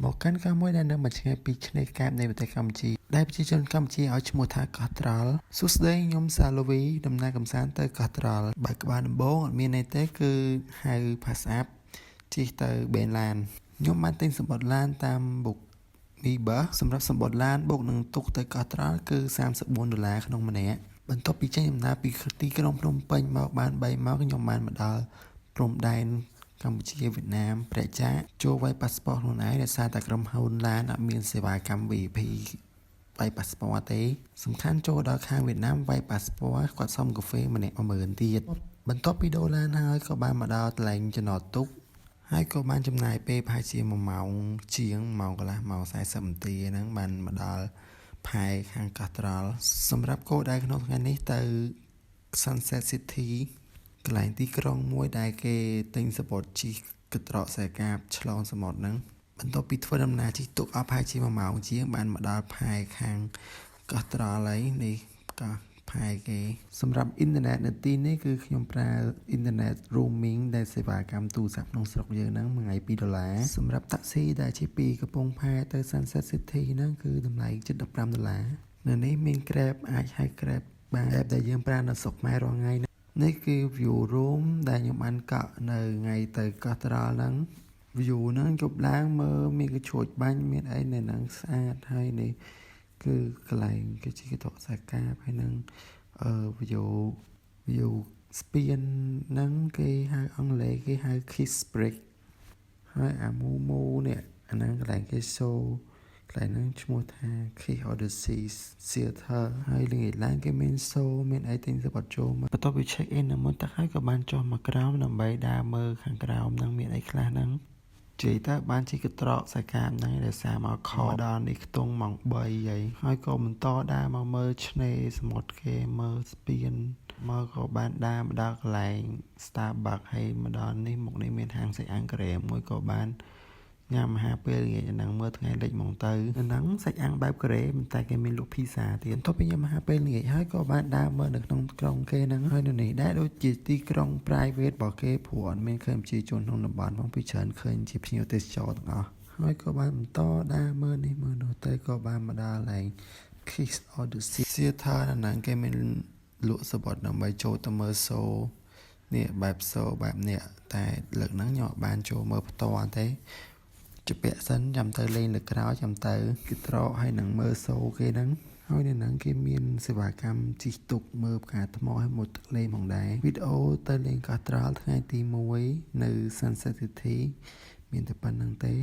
មកកាន់ការមួយដែលនៅមួយឆ្ងាយពីឆ្នេរកាបនៃប្រទេសកម្ពុជាដែលប្រជាជនកម្ពុជាឲ្យឈ្មោះថាកោះត្រល់សួស្តីខ្ញុំសាឡូវីដំណើរកម្សាន្តទៅកោះត្រល់បើក្បាលដំបងអត់មានអីទេគឺហៅផាសអាប់ជិះទៅបេនឡានខ្ញុំបានទិញសំបុត្រឡានតាមបុកUber សម្រាប់សំបុត្រឡានបូកនឹងទុកទៅកោះត្រល់គឺ$34ក្នុងម្នាក់បន្ទាប់ពីចេញដំណើរពីទីក្រុងភ្នំពេញមកបាន3ម៉ោងខ្ញុំបានមកដល់ព្រំដែនកម្ពុជាវៀតណាមព្រះចាចូលវាយប៉ាសពតខ្លួនឯងដោយសារតែក្រុមហ៊ុនឡានអត់មានសេវាកម្ម VIP វាយប៉ាសពតទេសំខាន់ចូលដល់ខាងវៀតណាមវាយប៉ាសពតគាត់សុំកាហ្វេម្នាក់10000ទៀតបន្ទាប់ពីដូរឡានហើយក៏បានមកដល់កន្លែងចំណតទុកហើយក៏បានចំណាយពេលប្រហែលជា1ម៉ោងជាងម៉ោងកន្លះម៉ោង40នាទីហ្នឹងបានមកដល់ផែខាងកោះត្រល់សម្រាប់គោលដៅក្នុងថ្ងៃនេះទៅ Sunset City កន្លែងទីក្រុងមួយដែលគេទិញសបុតជិះកត្រកខ្សែកាបឆ្លងសមុទ្រហ្នឹងបន្ទាប់ពីធ្វើដំណើរជិះទូកអស់ប្រហែលជា1ម៉ោងជាងបានមកដល់ផែខាងកោះត្រល់ហើយនេះកោះផែគេសម្រាប់អ៊ីនធឺណិតនៅទីនេះគឺខ្ញុំប្រើអ៊ីនធឺណិត roaming ដែលសេវាកម្មទូរស័ព្ទក្នុងស្រុកយើងហ្នឹងមួយថ្ងៃ$2សម្រាប់តាក់ស៊ីដែលជាពីកំពង់ផែទៅ Sunset City ហ្នឹងគឺតម្លៃជិត$15នៅនេះមាន Grab អាចហៅ Grab បាន App ដែលយើងប្រើនៅស្រុកខ្មែររាល់ថ្ងៃនេះគឺ view room ដែលខ្ញុំបានកក់នៅថ្ងៃទៅកោះត្រល់ហ្នឹង view ហ្នឹងជប់ឡើងមើលមានកញ្ចួចបាញ់មានអីនៅហ្នឹងស្អាតហើយនេះគឺកន្លែងគេជិះកត្រកខ្សែកាបហើយនឹងview ស្ពានហ្នឹងគេហៅអង់គ្លេសគេហៅ Kiss Bridge ហើយអាមូនេះអាហ្នឹងកន្លែងគេ show កន្លែងហ្នឹងឈ្មោះថា Kiss Odyssey Theater ហើយល្ងាចឡើងគេមាន show មានអីទិញសបុតចូលមកបន្ទាប់ពី check in នៅមុនទឹកហើយក៏បានចុះមកក្រោមដើម្បីដើរមើលខាងក្រោមហ្នឹងមានអីខ្លះហ្នឹងជិះទៅបានជិះកត្រកខ្សែកាបហ្នឹងដោយសារមកខដល់នេះខ្ទង់ម៉ោង3ហើយក៏បន្តដើរមកមើលឆ្នេរសមុទ្រគេមើលស្ពានមកក៏បានដើរមកដល់កន្លែង Starbucks ហើយមកដល់នេះមុខនេះមានហាងសាច់អាំងកូរ៉េមួយក៏បានញ៉ាំអាហារពេលល្ងាចហ្នឹងមើលថ្ងៃលិចមកទៅហ្នឹងសាច់អាំងបែបកូរ៉េប៉ុន្តែគេមានលក់ភីហ្សាទៀតបន្ទាប់ពីញ៉ាំអាហារពេលល្ងាចហើយក៏បានដើរមើលនៅក្នុងក្រុងគេហ្នឹងហើយនៅនេះដែរដូចជាទីក្រុង private របស់គេព្រោះអត់មានឃើញប្រជាជនក្នុងតំបន់ផងពីច្រើនឃើញជាភ្ញៀវទេសចរទាំងអស់ហើយក៏បានបន្តដើរមើលនេះមើលនោះទៅក៏បានមកដល់កន្លែង Kiss Odyssey Theater ហ្នឹងគេមានលក់សបុតដើម្បីចូលទៅមើល show នេះបែប show បែបនេះតែលើកហ្នឹងខ្ញុំអត់បានចូលមើលផ្ទាល់ទេជពាក់សិនចាំទៅលេងលើក្រោយចាំទៅគេត្រកហើយនឹងមើល show គេហ្នឹងហើយនៅហ្នឹងគេមានសេវាកម្មជិះទូកមើលផ្កាថ្មឲ្យមុតទឹកលេងផងដែរវីដេអូទៅលេងកោះត្រល់ថ្ងៃទី1នៅ Sunset City មានតែប៉ុណ្្នឹងទេ